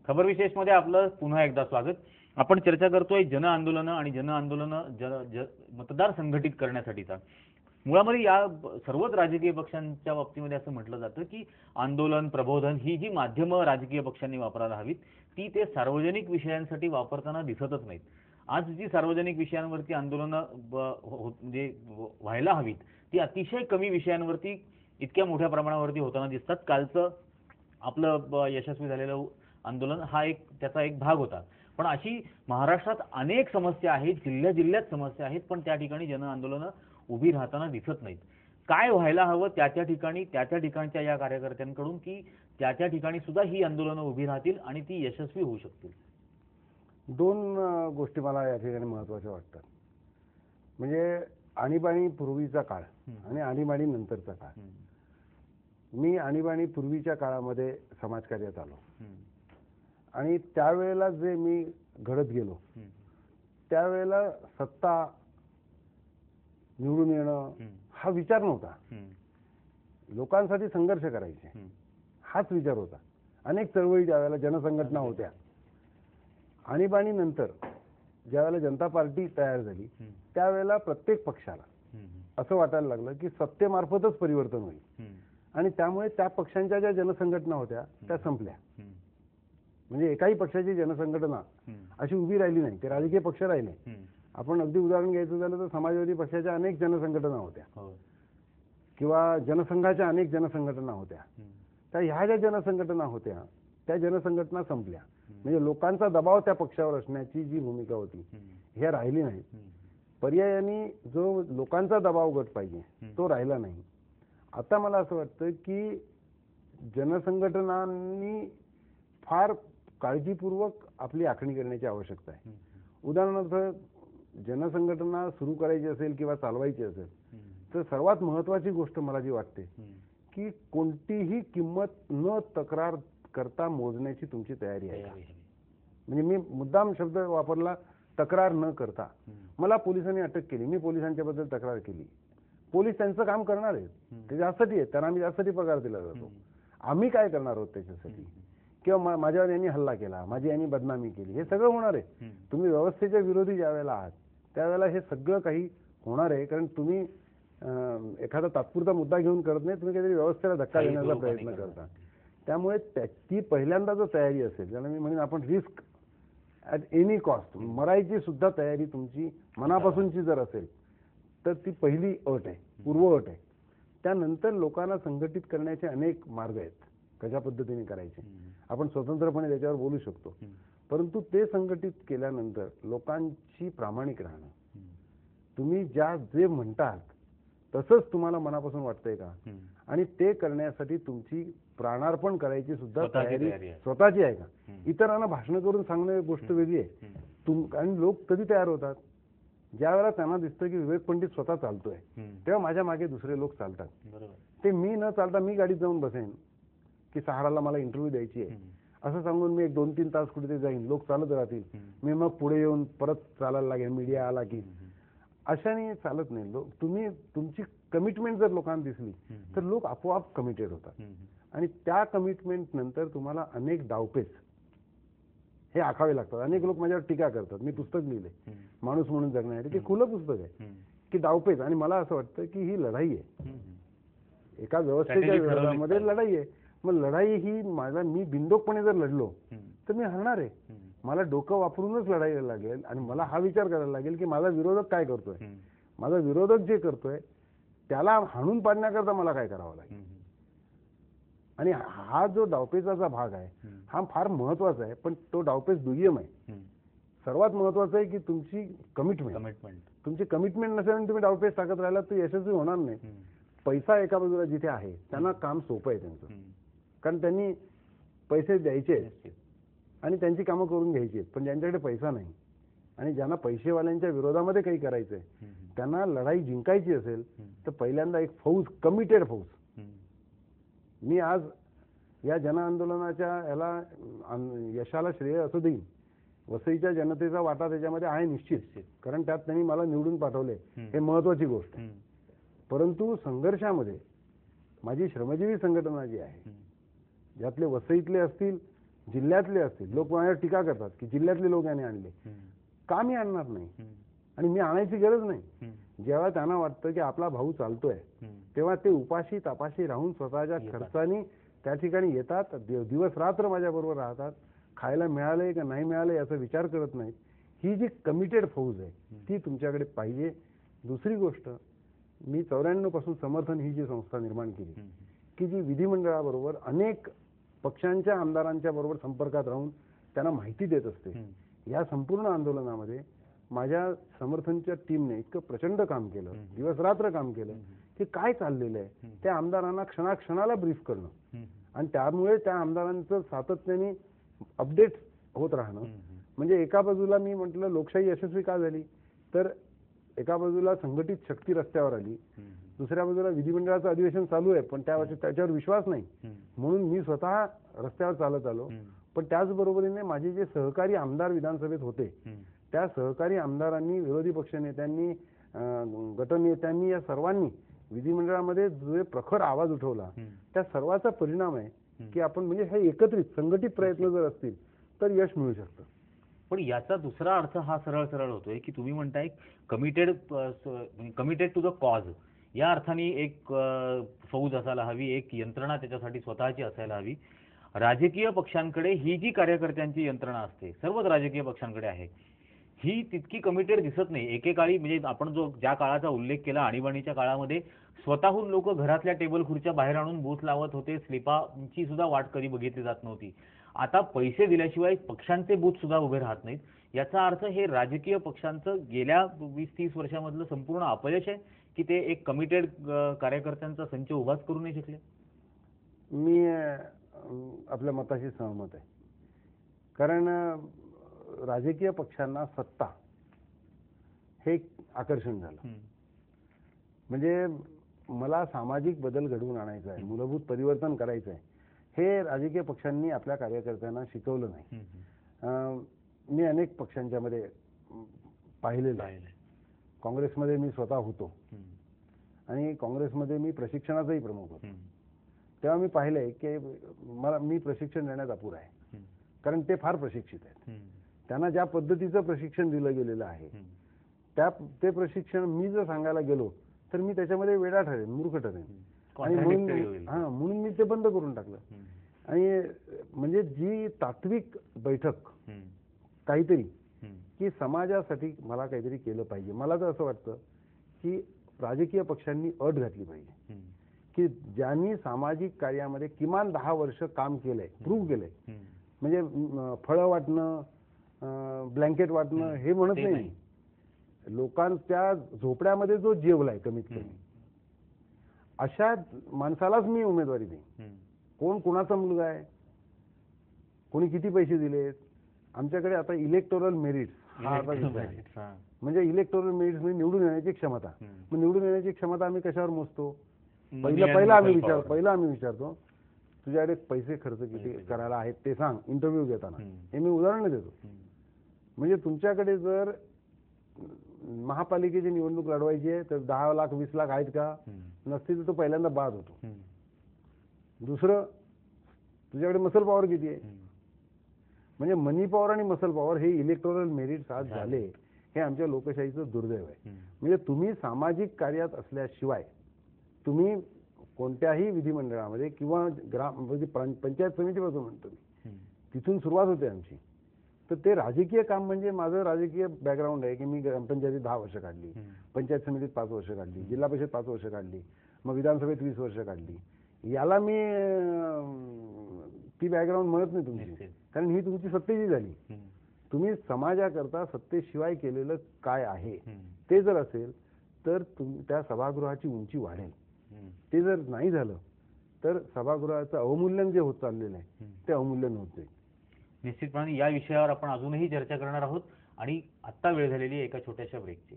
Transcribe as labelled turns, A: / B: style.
A: खबर विशेषमध्ये आपलं पुन्हा एकदा स्वागत. आपण चर्चा करतोय जन आंदोलन आणि जन आंदोलन मतदार संघटित करण्यासाठीचा. मुळामध्ये या सर्वच राजकीय पक्षांच्या बाबतीमध्ये असं म्हटलं जातं की आंदोलन प्रबोधन ही जी माध्यमं राजकीय पक्षांनी वापरायला हवीत ती ते सार्वजनिक विषयांसाठी वापरताना दिसतच नाहीत. आज जी सार्वजनिक विषयांवरती आंदोलनं म्हणजे व्हायला हवीत ती अतिशय कमी विषयांवरती इतक्या मोठ्या प्रमाणावरती होताना दिसतात. कालचं आपलं यशस्वी झालेलं आंदोलन हा त्याचा एक भाग होता. पण अशी महाराष्ट्रात अनेक समस्या आहेत, जिल्ह्यात समस्या आहेत, पण त्या ठिकाणी जन आंदोलनं उभी राहताना दिसत नाहीत. काय व्हायला हवं त्या ठिकाणी त्या ठिकाणच्या या कार्यकर्त्यांकडून की त्या ठिकाणी सुद्धा ही आंदोलनं उभी राहतील आणि ती यशस्वी होऊ शकतील?
B: दोन गोष्टी मला या ठिकाणी महत्त्वाच्या वाटतात. म्हणजे आणीबाणी पूर्वीचा काळ आणि आणीबाणी नंतरचा काळ. मी आणीबाणी पूर्वीच्या काळामध्ये समाजकार्यात आलो आणि त्यावेळेला जे मी घडत गेलो त्यावेळेला सत्ता निवडून येणं हा विचार नव्हता. लोकांसाठी संघर्ष करायचे हाच विचार होता. अनेक चळवळी त्यावेळेला जनसंघटना होत्या. आणीबाणी नंतर ज्यावेळेला जनता पार्टी तयार झाली त्यावेळेला प्रत्येक पक्षाला असं वाटायला लागलं की सत्तेमार्फतच परिवर्तन होईल आणि त्यामुळे त्या पक्षांच्या ज्या जनसंघटना होत्या त्या संपल्या. म्हणजे एकाही पक्षाची जनसंघटना अशी उभी राहिली नाही. ते राजकीय पक्ष राहिले. आपण अगदी उदाहरण घ्यायचं झालं तर समाजवादी पक्षाच्या अनेक जनसंघटना होत्या किंवा जनसंघाच्या अनेक जनसंघटना होत्या. तर ह्या ज्या जनसंघटना होत्या त्या जनसंघटना संपल्या. म्हणजे लोकांचा दबाव त्या पक्षावर असण्याची जी भूमिका होती हे राहिली नाही. पर्यायाने जो लोकांचा दबाव गट पाहिजे तो राहिला नाही. आता मला असं वाटतं की जनसंघटनांनी फार काळजीपूर्वक आपली आखणी करण्याची आवश्यकता आहे. उदाहरणार्थ जनसंघटना सुरू करायची असेल किंवा चालवायची असेल तर सर्वात महत्त्वाची गोष्ट मला जी वाटते की कोणतीही किंमत न तक्रार करता मोजण्याची तुमची तयारी आहे. म्हणजे मी मुद्दाम शब्द वापरला तक्रार न करता. मला पोलिसांनी अटक केली, मी पोलिसांच्या बद्दल तक्रार केली. पोलीस त्यांचं काम करणार आहेत, ते त्यासाठी आहेत, त्यांना आम्ही त्यासाठी पगार दिला जातो. आम्ही काय करणार आहोत त्याच्यासाठी? किंवा माझ्यावर यांनी हल्ला केला, माझी यांनी बदनामी केली, हे सगळं होणार आहे. तुम्ही व्यवस्थेच्या विरोधी ज्या वेळेला आहात त्यावेळेला हे सगळं काही होणार आहे. कारण तुम्ही एखादा तात्पुरता मुद्दा घेऊन करत नाही, तुम्ही काहीतरी व्यवस्थेला धक्का देण्याचा प्रयत्न करता. त्यामुळे त्याची पहिल्यांदा जो तयारी असेल ज्याला मी म्हणेन आपण रिस्क ॲट एनी कॉस्ट, मरायची सुद्धा तयारी तुमची मनापासूनची जर असेल तर ती पहिली अट आहे, पूर्व अट आहे. त्यानंतर लोकांना संघटित करण्याचे अनेक मार्ग आहेत. कशा पद्धतीने करायचे आपण स्वतंत्रपणे त्याच्यावर बोलू शकतो. परंतु ते संघटित केल्यानंतर लोकांची प्रामाणिक राहणं, तुम्ही जे म्हणतात तसंच तुम्हाला मनापासून वाटतंय का आणि ते करण्यासाठी तुमची प्राणार्पण करायची सुद्धा तयारी स्वतःची आहे का? इतरांना भाषण करून सांगणं गोष्ट वेगळी आहे. आणि लोक कधी तयार होतात ज्या वेळेला त्यांना दिसतं की विवेक पंडित स्वतः चालतोय तेव्हा माझ्या मागे दुसरे लोक चालतात. ते मी न चालता मी गाडीत जाऊन बसेन की सहाराला मला इंटरव्ह्यू द्यायची आहे असं सांगून मी 1-2-3 तास कुठे जाईन, लोक चालत राहतील, मी मग पुढे येऊन परत चालायला लागेल मीडिया आला की. अशाने चालत नाही. तुम्ही तुमची कमिटमेंट जर लोकांना दिसली तर लोक आपोआप कमिटेड होतात आणि त्या कमिटमेंट नंतर तुम्हाला अनेक डावपेच हे आखावे लागतात. अनेक लोक माझ्यावर टीका करतात. मी पुस्तक लिहिले माणूस म्हणून जगण्यासाठी, ते खुलं पुस्तक आहे की डावपेच. आणि मला असं वाटतं की ही लढाई आहे, एका व्यवस्थेच्या विरोधामध्ये लढाई आहे. मग लढाई ही मी बिनडोकपणे जर लढलो तर मी हरणार आहे. मला डोकं वापरूनच लढायला लागेल आणि मला हा विचार करायला लागेल की माझा विरोधक काय करतोय, माझा विरोधक जे करतोय त्याला हाणून पाडण्याकरता मला काय करावं लागेल. आणि हा जो डावपेचाचा भाग आहे हा फार महत्वाचा आहे. पण तो डावपेच दुय्यम आहे. सर्वात महत्वाचं आहे की तुमची कमिटमेंट. तुमची कमिटमेंट नसेल आणि तुम्ही डावपेच टाकत राहिला तर यशस्वी होणार नाही. पैसा एका बाजूला जिथे आहे त्यांना काम सोपं आहे त्यांचं, कारण त्यांनी पैसे द्यायचे आणि त्यांची कामं करून घ्यायची. पण ज्यांच्याकडे पैसा नाही आणि ज्यांना पैसेवाल्यांच्या विरोधामध्ये काही करायचंय त्यांना लढाई जिंकायची असेल तर पहिल्यांदा एक फौज, कमिटेड फौज. मी आज या जन आंदोलनाच्या याला यशाला श्रेय असं देईन. वसईच्या जनतेचा वाटा त्याच्यामध्ये आहे निश्चित, कारण त्यात त्यांनी मला निवडून पाठवले, हे महत्वाची गोष्ट आहे. परंतु संघर्षामध्ये माझी श्रमजीवी संघटना जी आहे ज्यातले वसईतले असतील जिल्ह्यातले असतील, लोक माझ्यावर टीका करतात की जिल्ह्यातले लोक याने आणले. का मी आणणार नाही आणि मी आणायची गरज नाही. जेव्हा त्यांना वाटतं की आपला भाऊ चालतोय तेव्हा ते उपाशी तापाशी राहून स्वतःच्या खर्चानी त्या ठिकाणी येतात, दिवस रात्र माझ्याबरोबर राहतात. खायला मिळालंय का नाही मिळालंय याचा विचार करत नाहीत. ही जी कमिटेड फौज आहे ती तुमच्याकडे पाहिजे. दुसरी गोष्ट, मी 94 पासून समर्थन ही जी संस्था निर्माण केली की जी विधिमंडळाबरोबर अनेक पक्षांच्या आमदारांच्या बरोबर संपर्कात राहून त्यांना माहिती देत असते. या संपूर्ण आंदोलनामध्ये माझ्या समर्थनच्या टीमने इतकं प्रचंड काम केलं, दिवस रात्र काम केलं की काय चाललेलं आहे त्या आमदारांना क्षणाक्षणाला ब्रीफ करणं आणि त्यामुळे त्या आमदारांचं सातत्याने अपडेट होत राहणं. म्हणजे एका बाजूला मी म्हटलं लोकशाही यशस्वी का झाली, तर एका बाजूला संघटित शक्ती रस्त्यावर आली, दुसऱ्या बाजूला विधिमंडळाचं अधिवेशन चालू आहे पण त्याच्यावर विश्वास नाही म्हणून मी स्वतः रस्त्यावर चालत आलो. पण त्याचबरोबरीने माझे जे सहकारी आमदार विधानसभेत होते त्या सहकारी आमदारांनी, विरोधी पक्षनेत्यांनी, गटनेत्यांनी या सर्वांनी विधिमंडळामध्ये जो प्रखर आवाज उठवला त्या सर्वाचा परिणाम आहे की आपण म्हणजे हे एकत्रित संघटित प्रयत्न जर असतील तर यश मिळू शकतं.
A: पण याचा दुसरा अर्थ हा सरळ सरळ होतोय की तुम्ही म्हणताय कमिटेड टू द कॉज. या अर्थाने एक फौज असायला हवी, एक यंत्रणा त्याच्यासाठी स्वतःची असायला हवी. राजकीय पक्षांकडे ही जी कार्यकर्त्यांची यंत्रणा असते, सर्वच राजकीय पक्षांकडे आहे, ही तितकी कमिटेड दिसत नाही. एकेकाळी म्हणजे आपण ज्या काळाचा उल्लेख केला आणीबाणीच्या काळामध्ये स्वतःहून लोक घरातल्या टेबल खुर्च्या बाहेर आणून बूथ लावत होते, स्लिपांची सुद्धा वाट कधी बघितली जात नव्हती. आता पैसे दिल्याशिवाय पक्षांचे बूथ सुद्धा उभे राहत नाहीत. याचा अर्थ हे राजकीय पक्षांचं गेल्या 20-30 वर्षामधलं संपूर्ण अपयश आहे की ते एक कमिटेड कार्यकर्त्यांचा संच उभाच करू नाही शकले.
B: मी आपल्या मताशी सहमत आहे. कारण राजकीय पक्षांना सत्ता हे एक आकर्षण झालं. म्हणजे मला सामाजिक बदल घडवून आणायचा आहे, मूलभूत परिवर्तन करायचं आहे, हे राजकीय पक्षांनी आपल्या कार्यकर्त्यांना शिकवलं नाही. मी अनेक पक्षांच्या मध्ये पाहिलेलं आहे. काँग्रेसमध्ये मी स्वतः होतो आणि काँग्रेसमध्ये मी प्रशिक्षणाचाही प्रमुख होतो. तेव्हा मी पाहिलंय की मी प्रशिक्षण देण्यात अपुरा आहे. कारण ते फार प्रशिक्षित आहेत. त्यांना ज्या पद्धतीचं प्रशिक्षण दिलं गेलेलं आहे ते प्रशिक्षण मी जर सांगायला गेलो तर मी त्याच्यामध्ये वेडा ठरेन, मूर्ख ठरेन आणि म्हणून मी ते बंद करून टाकलं. आणि म्हणजे जी तात्विक बैठक काहीतरी की समाजासाठी मला काहीतरी केलं पाहिजे. मला तर असं वाटतं की राजकीय पक्षांनी अट घातली पाहिजे की ज्यांनी सामाजिक कार्यामध्ये किमान 10 वर्ष काम केलंय, प्रूव्ह केलंय, म्हणजे फळं वाटणं, ब्लँकेट वाटणं हे म्हणत नाही, लोकांच्या झोपड्यामध्ये जो जेवलाय कमीत कमी अशा माणसालाच मी उमेदवारी देईन. कोण कुणाचा मुलगा आहे, कोणी किती पैसे दिलेत. आमच्याकडे आता इलेक्टोरल मेरिट्स हा आता विषय आहे. म्हणजे इलेक्टोरल मेरिट्स म्हणजे निवडून येण्याची क्षमता. मग निवडून येण्याची क्षमता आम्ही कशावर मोजतो? पहिला आम्ही विचारतो तुझ्याकडे पैसे खर्च किती करायला आहेत ते सांग इंटरव्ह्यू घेताना. हे मी उदाहरण देतो. म्हणजे तुमच्याकडे जर महापालिकेची निवडणूक लढवायची आहे तर 10 लाख 20 लाख आहेत का? नसतील तर तो पहिल्यांदा बाद होतो. दुसरं, तुझ्याकडे मसल पॉवर किती आहे? म्हणजे मनी पॉवर आणि मसल पॉवर हे इलेक्टोरल मेरिट्स आज झाले. हे आमच्या लोकशाहीचं दुर्दैव आहे. म्हणजे तुम्ही सामाजिक कार्यात असल्याशिवाय तुम्ही कोणत्याही विधिमंडळामध्ये किंवा म्हणजे पंचायत समितीपासून म्हणतो मी, तिथून सुरुवात होते आमची. तर ते राजकीय काम म्हणजे माझं राजकीय बॅकग्राऊंड आहे की मी ग्रामपंचायतीत 10 वर्ष काढली, पंचायत समितीत 5 वर्ष काढली, जिल्हा परिषद 5 वर्ष काढली, मग विधानसभेत 20 वर्ष काढली. याला मी ती बॅकग्राऊंड म्हणत नाही तुमची, कारण ही तुमची सत्तेची झाली. तुम्ही समाजाकरता सत्तेशिवाय केलेलं काय आहे ते जर असेल तर त्या सभागृहाची उंची वाढेल. ते जर नाही झालं तर सभागृहाचं अवमूल्यन जे होत चाललेलं आहे ते अवमूल्यन होत जाईल.
A: निश्चितपणे या विषयावर आपण अजूनही चर्चा करणार आहोत आणि आत्ता वेळ झालेली आहे एका छोट्याशा ब्रेकची.